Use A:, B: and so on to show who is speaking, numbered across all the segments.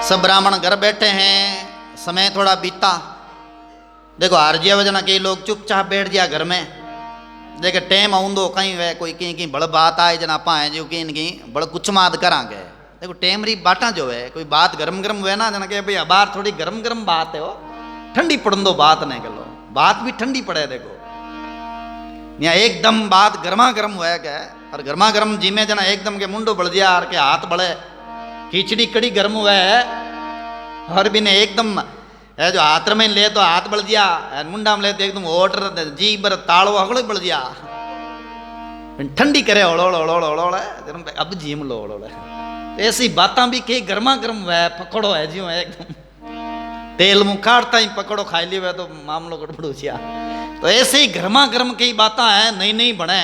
A: सब ब्राह्मण घर बैठे हैं, समय थोड़ा बीता। देखो हारजिया वजना कई लोग चुपचाप बैठ गया घर में। देखे टाइम आऊंदो कहीं वह कोई कहीं बड़ बात आए जना पा जो कहीं बड़ कुछ माद करांगे। देखो टाइम री बाटा जो है कोई बात गरम गरम हुए ना जना के भाई बाहर थोड़ी गरम गरम बात है वो ठंडी पड़न दो बात नहीं कर लो, बात भी ठंडी पड़े। देखो यहाँ एकदम बात गर्मा गर्म हुआ क्या और गर्मा गर्म जीमे जना एकदम के मुंडो बढ़ दिया और के हाथ बढ़े खिचड़ी कड़ी गर्म हुआ है और भी ने एकदम है जो हाथ में ले तो हाथ बढ़ दिया मुंडा में ले तो एकदम ओटर जी बर ताड़ो हगड़ो बढ़ दिया ठंडी करे ओड़ोड़ ओड़ोड़ ओड़ोड़ अब जीम लो ओड़ोड़। ऐसी बातें भी कई गर्मा गर्म हुआ है पकड़ो है जी एकदम तेल मुँह काटता ही पकड़ो खाई लिया तो मामलो गड़बड़ हो गया। तो ऐसे ही गर्मा गर्म कई बातें हैं नई नई बने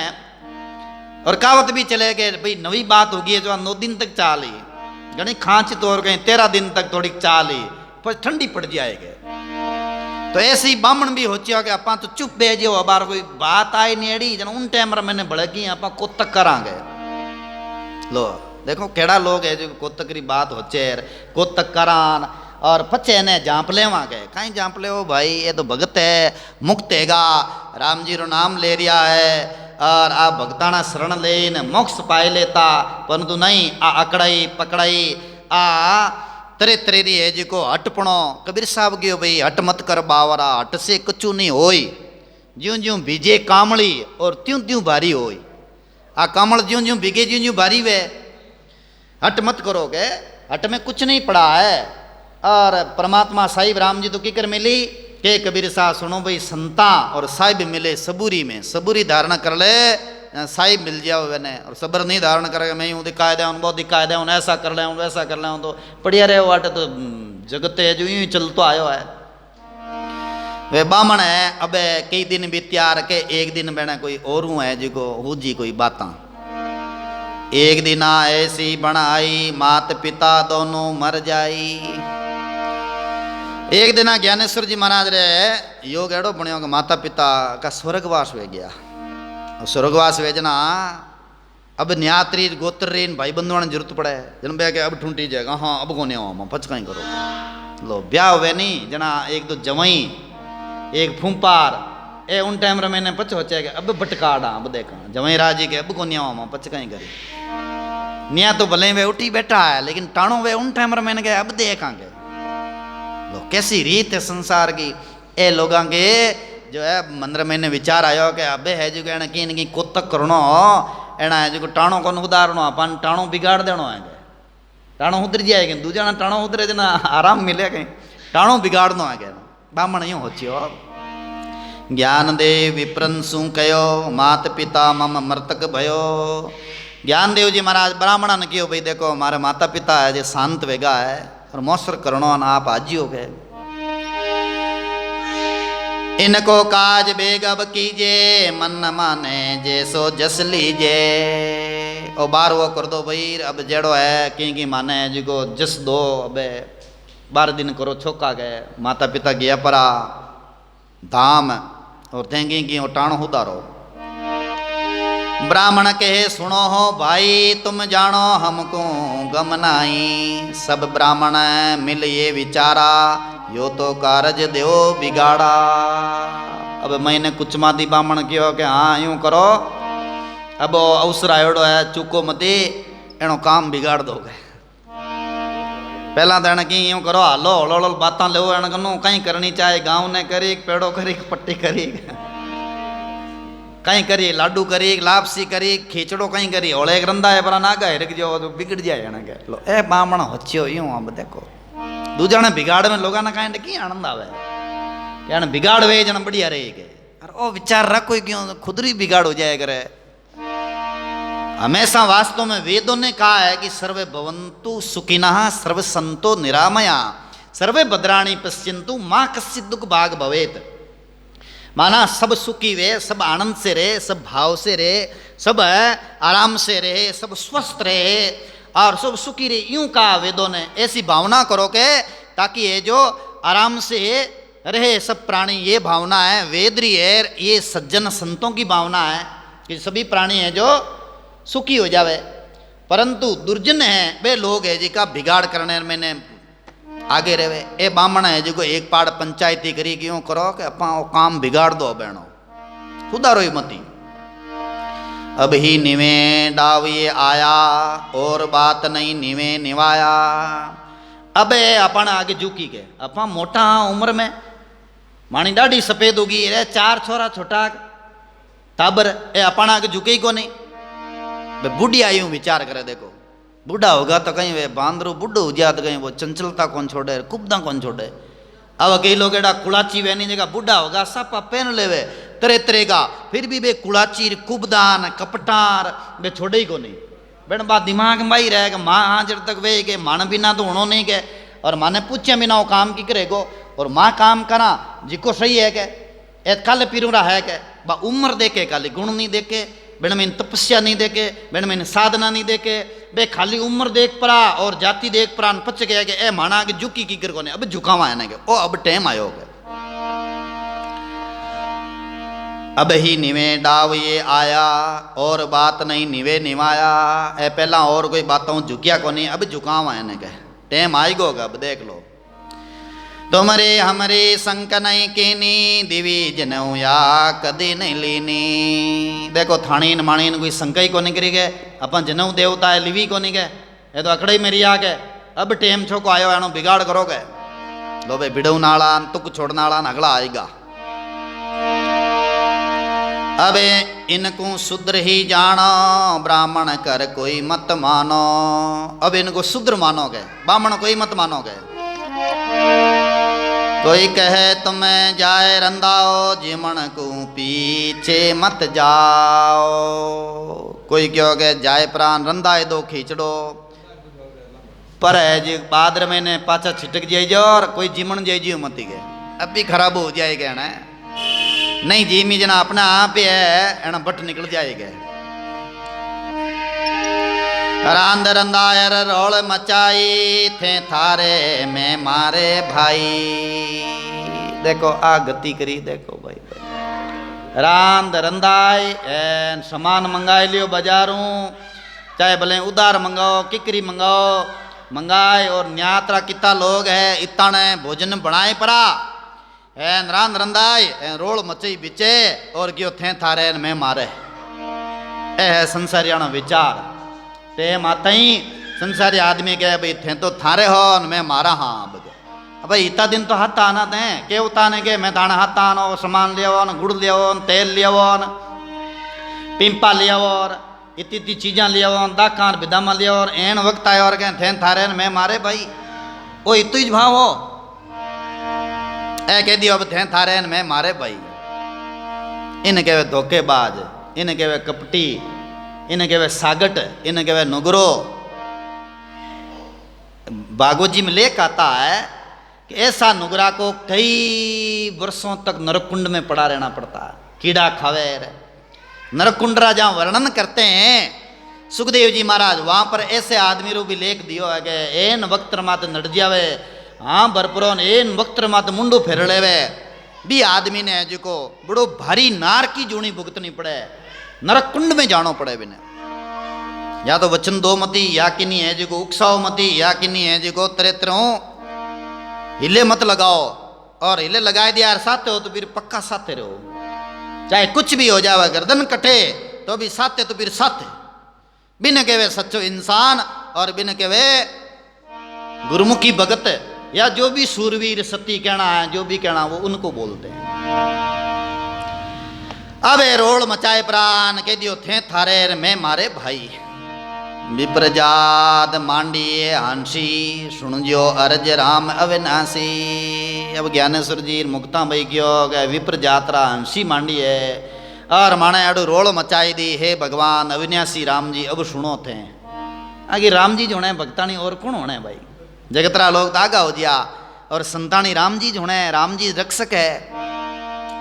A: और कहावत भी चले गए भाई नवी बात होगी जो 9 दिन तक चाली घनी खांच तो और कहीं 13 दिन तक थोड़ी चाली पर ठंडी पड़ जाएगी। तो ऐसे ही बामण भी हो कि आप तो चुप बह जाओ अबार कोई बात आई नेड़ी जन उन टाइम मैंने भड़की आप कोतक करांगे। लो देखो केड़ा लोग है जो कोतक की बात हो चेर कोतक करान और पचे ने जांप लेवा गए कहीं जांप ले भाई ये तो भगत है मुक्त हैगा राम जी रो नाम ले रिया है और आ भगताना शरण लेन मोक्ष पाए लेता परंतु नहीं आ अकड़ाई पकड़ाई आ तरे तरे री है जी को हटपणो कबीर साहब गयो भाई हट मत कर बावरा हट से कचू नहीं होई ज्यों ज्यों बीजे कामड़ी और त्यों त्यों भारी होई। आ कामड़ ज्यों ज्यों बीगे ज्यों ज्यों भारी वे हट मत करोगे हट में कुछ नहीं पड़ा है। और परमात्मा साहिब राम जी तो किकर मिली के कबीर साहब सुनो भाई संता और साहिब मिले सबूरी में सबूरी धारणा कर ले साहिब मिल जाओ मैंने और सब्र नहीं धारण करेगा मैं यूँ दिखाए दे बहुत दिखाए दे ऐसा कर ले वैसा कर ले तो पढ़िया रहे वाटे तो जगत है जो यूँ चलतो आयो है। वे बामण है अब कई दिन बीत्या के एक दिन मैंने कोई और है जी को हो जी कोई बात एक दिन ऐसी बनाई मात पिता दोनों मर जाई। एक दिन ज्ञानेश्वर जी महाराज रे योग एड़ो बणियो कि माता पिता का स्वर्गवास वे गया। स्वर्गवास वेजना अब न्यात्री गोत्र भाई बंधुआ जरूरत पड़े जन बे के अब ठूंटी जाएगा हाँ अब को नहीं पच कहीं करो। लो ब्याह हुए नहीं जना एक दो जवई एक फूंपार ए उन टाइम रे मैंने पच हो चाहे अब बटकाड़ा अब देखा जवई राजी के अब को नहीं पच कहीं करी निया तो भले वे उठी बैठा है लेकिन टाणो वे उन टाइम रे मैंने अब देखांगे। लो कैसी रीत है संसार की ए लोगों के जो है मंदिर में विचार आयो कि अबे है जो कहना कि इनकी कोतक करनो एना है जो टाणो को उदाहरणो अपन टाणो बिगाड़ देनो है टाणो उतर जाएगा दूजा ना टाणो उतरे जना आराम मिले कहीं टाणो बिगाड़नो है कहना ब्राह्मण यूँ होचियो। ज्ञान दे विप्रंसु कयो मात पिता मम मृतक भयो। ज्ञान देव जी महाराज ब्राह्मण ने कहो भाई देखो हमारे माता पिता है जो शांत वेगा है और मौसर करणो आप आजी हो गए इनको काज बेगब कीजे मन न माने जैसो जस लीजे। और बार वो कर दो भाई अब जेड़ो है की माने जिको जस दो अब 12 दिन करो छोका गए माता पिता गया परा धाम और तेंगी की टाणो उतारो। ब्राह्मण कहे सुनो हो भाई तुम जानो हमको गम नाई सब ब्राह्मण मिल ये विचारा यो तो कारज देव बिगाड़ा। अब मैंने कुछ मादी ब्राह्मण कहो कि हाँ यूँ करो अब अवसर आयोड़ो है चूको मती एनो काम बिगाड़ दोगे। पहला तो एने की यूँ करो हालो हलो हलो बातें लो एने कनो कहीं करनी चाहे गाँव ने करी पेड़ो करी पट्टी करी कहीं करी लाडू करी लापसी करी खींचड़ो कहीं करी होले एक रंदा है पर ना गए रख जो तो बिगड़ जाए ना के लो ए बामण होचियो यूं अब देखो दूजा ने बिगाड़ में लोगा ना कहीं की आनंद आवे क्या बिगाड़ वे जन बढ़िया रहेगे और ओ विचार रख कोई क्यों खुद ही बिगाड़ हो जाए करे। हमेशा वास्तव में वेदों ने कहा है कि सर्वे भवन्तु सुखिनः सर्व संतो निरामया सर्वे भद्राणि पश्यन्तु माँ कश्चित् दुख भाग भवेत। माना सब सुखी रहे सब आनंद से रहे सब भाव से रहे सब आराम से रहे सब स्वस्थ रहे और सब सुखी रहे यूं कहा वेदों ने। ऐसी भावना करो के ताकि ये जो आराम से रहे सब प्राणी ये भावना है वेदरी है ये सज्जन संतों की भावना है कि सभी प्राणी हैं जो सुखी हो जावे। परंतु दुर्जन है वे लोग है जिनका बिगाड़ करने मैंने आगे रहे। ए बामण है जो एक पाड़ पंचायती करी क्यों करो कि अपा वो काम बिगाड़ दो बहनों, खुदा रोई मती। अब ही निवे डाविए आया और बात नहीं निवे निवाया। अब अपन आगे झुकी के अपा मोटा उम्र में मानी डाढ़ी सफेद होगी रे, 4 छोरा छोटा टाबर ए अपन आगे झुके ही को नहीं। बुढ़ी आई हूँ विचार करे, देखो बूढ़ा होगा तो कहीं वे बांदरू बुढ़ो हो जाए तो कहीं वो चंचलता कौन छोड़े, कुबदा कौन छोड़े। अब कई लोग एडा कुड़ाची वे नहीं जगह बुढ़ा होगा सापा पहन लेवे तरे तरे का, फिर भी वे कुड़ाची कुबदान कपटार वे छोड़े ही को नहीं। बेन बात दिमाग में ही रहेगा माँ हाँ जब तक वे के मान बिना तो होनो नहीं के, और माने पूछे बिना वो काम की करेगो, और माँ काम करा जिको सही है के ए कल पिरूरा है के बा उम्र देखे खाली गुण नहीं देखे, बेन में तपस्या नहीं देखे, बेन में साधना नहीं देखे, बे खाली उम्र देख परा और जाति देख परा पच गया कि ए माना के झुकी की कर को नहीं। अब झुकावा है ना के ओ अब टाइम आयो के। अब ही निवे डाव ये आया और बात नहीं निवे निवाया। ए पहला और कोई बातों झुकिया को नहीं, अब झुकावा है ना के टाइम आएगो। अब देख लो तुमरे हमरे संक नहीं कीनी दिवी जनऊ या कदी नहीं लीनी। देखो थाणीन माणीन कोई संक ही को नहीं करी गए, अपन जनऊ देवता है लिवी को नहीं गए, ये तो अकड़े मेरी आ गए। अब टेम छो को आयो एनो बिगाड़ करोगे लो भाई बिड़ऊ नाला तुक छोड़ना वाला अगला आएगा। अब इनको शुद्र ही जानो ब्राह्मण कर कोई मत मानो। अब इनको शुद्र मानोगे, ब्राह्मण कोई मत मानोगे। कोई कहे तुम्हें जाए रंदाओ जिमण को पीछे मत जाओ। कोई क्यों के जाए प्राण रंदाए दो खींचड़ो, पर है जी बादर महीने पाचा छिटक जाइए और कोई जिमण जाइए मत गए, अब भी खराब हो जाएगा ना। नहीं जीमी जना अपना आप है एना बट निकल जाएगा। रांद रंदायर रोल मचाई थे थारे में मारे भाई। देखो आ गति करी देखो भाई, भाई। रांद रंदाई एन सामान मंगाए लियो बाजारों, चाहे भले उधार मंगाओ किकरी मंगाओ मंगाए, और न्यात्रा कितना लोग है इतना ने भोजन बनाए परा एन रांद रंदाई एन रोल मचाई बिचे और क्यों थे थारे में मारे। ए है संसारियाना विचार ते माता ही संसारी आदमी कहे भाई थे तो थारे हो मैं मारा हाँ भाई इतना दिन तो हाथ आना थे के उताने के मैं ताना हाथ आनो सामान लिया गुड़ लिया तेल लिया पिंपा लिया और इतनी चीज़ां लिया दाकान बिदामा लिया और एन वक्त आया और कहें थे थारे मैं मारे भाई वो इतो ही भाव हो ए कह दियो अब थे थारे मैं मारे भाई। इन कहे धोखेबाज, इन कहे कपटी, इन कहे सागट, इन कहे नुगरो। बागोजी में लेख आता है कि ऐसा नुगरा को कई वर्षों तक नरकुंड में पड़ा रहना पड़ता है, कीड़ा खावे। नरकुंडरा जहाँ वर्णन करते हैं सुखदेव जी महाराज, वहाँ पर ऐसे आदमी रो भी लेख दियो है कि एन वक्त मात नट जावे, हाँ बरपुरों एन वक्त मात मुंडू फेर लेवे भी आदमी ने जो को बड़ो भारी नार की जूनी भुगतनी पड़े, नरकुंड में जानो पड़े बिने। या तो वचन दो मती या किन्नी है जो को उकसाओ मती या किन्नी है जो को तरे तरों हिले मत लगाओ, और हिले लगाए दिया साथ हो तो फिर पक्का साथ रहो, चाहे कुछ भी हो जाए गर्दन कटे तो भी साथ तो फिर साथ। बिन केवे सच्चो इंसान और बिन केवे गुरुमुखी भगत या जो भी सूरवीर सती कहना है जो भी कहना वो उनको बोलते हैं। अबे रोल मचाए प्राण कह दियो थे थारे में मारे भाई। विप्रजात मांडिये हंसी सुन जो अर्ज राम अविनाशी। अब ज्ञानेश्वर जी मुक्ता भाई क्यों गए विप्रजात्रा हंसी मांडी है और माने अड़ू रोल मचाई दी, हे भगवान अविनाशी राम जी अब सुनो थे। आगे राम जी जो होने भक्तानी और कौन होने भाई, जगतरा लोग दागा हो दिया और संतानी राम जी जो होने, राम जी रक्षक है।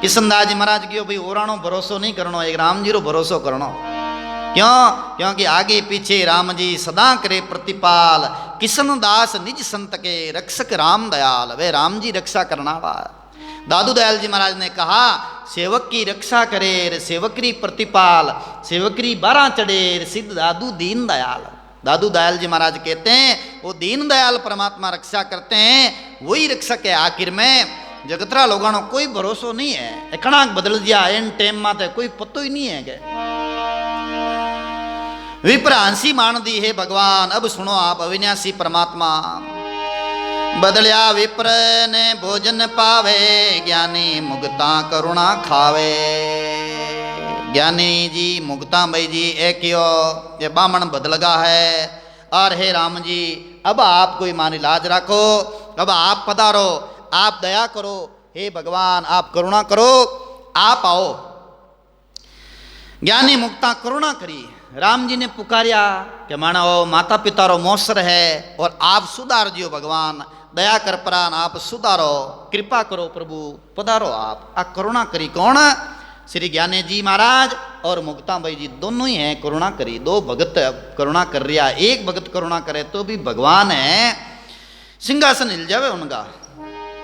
A: किशनदास जी महाराज क्यों भाई ओरानो भरोसो नहीं करनो, एक राम जी रो भरोसो करनो। क्यों? क्योंकि आगे पीछे राम जी सदा करे प्रतिपाल, किशनदास निज संत के रक्षक राम दयाल। वे राम जी रक्षा करना वाला। दादू दयाल जी महाराज ने कहा सेवक की रक्षा करे सेवकरी प्रतिपाल, सेवकरी बारह चढ़े सिद्ध दादू दीन दयाल। दादू दयाल जी महाराज कहते हैं वो दीन दयाल परमात्मा रक्षा करते हैं, वही रक्षक है आखिर में। जगतरा लोगों को कोई भरोसा नहीं है, इकना बदल दिया इन टाइम में तो कोई पतो ही नहीं है के। विप्र हंसी मान दी है भगवान, अब सुनो आप अविनाशी परमात्मा। बदलिया विप्र ने भोजन पावे, ज्ञानी मुक्ता करुणा खावे। ज्ञानी जी मुक्ता भाई जी एक ये बामण बदलगा है। और हे राम जी अब आप कोई मान इलाज रखो, अब आप पधारो, आप दया करो, हे भगवान आप करुणा करो, आप आओ। ज्ञानी मुक्ता करुणा करी। राम जी ने पुकारिया कि मानो माता पिता रो मौसर है और आप सुधार जियो भगवान, दया कर प्राण आप सुधारो, कृपा करो प्रभु, पधारो आप। आ करुणा करी कौन? श्री ज्ञानी जी महाराज और मुक्ता भाई जी दोनों ही हैं करुणा करी। दो भगत करुणा कर रिया, एक भगत करुणा करे तो भी भगवान है सिंहासन हिल जावे उनका,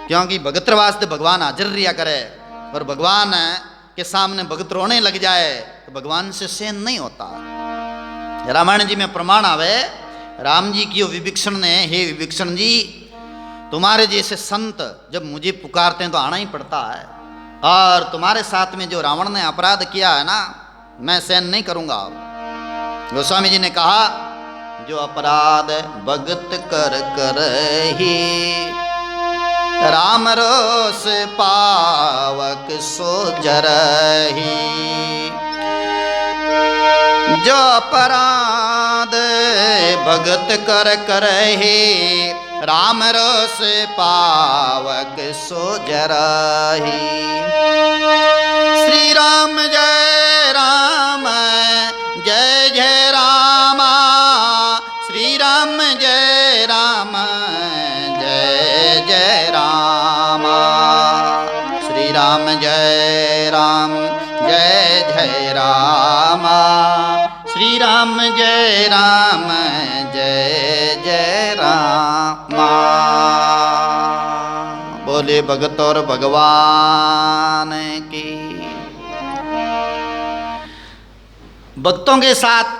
A: क्योंकि भगत वास्ते भगवान हाजिर रिया करे। और भगवान के सामने भगत रोने लग जाए तो भगवान से सहन नहीं होता। रामायण जी में प्रमाण आवे, राम जी की विभीषण ने, हे विभीषण जी तुम्हारे जैसे संत जब मुझे पुकारते हैं तो आना ही पड़ता है, और तुम्हारे साथ में जो रावण ने अपराध किया है ना, मैं सहन नहीं करूंगा। गोस्वामी जी ने कहा जो अपराध भगत कर कर ही, राम रोस पावक सो जरही। जो अपराध भगत कर कर ही, राम रोस पावक सो जरही। श्री राम जय राम जय जय रामा, श्री राम जय राम जय जय रामा। श्री राम जय राम जय जय रामा, श्री राम जय राम जय जय रामा। बोले भगत और भगवान की। भक्तों के साथ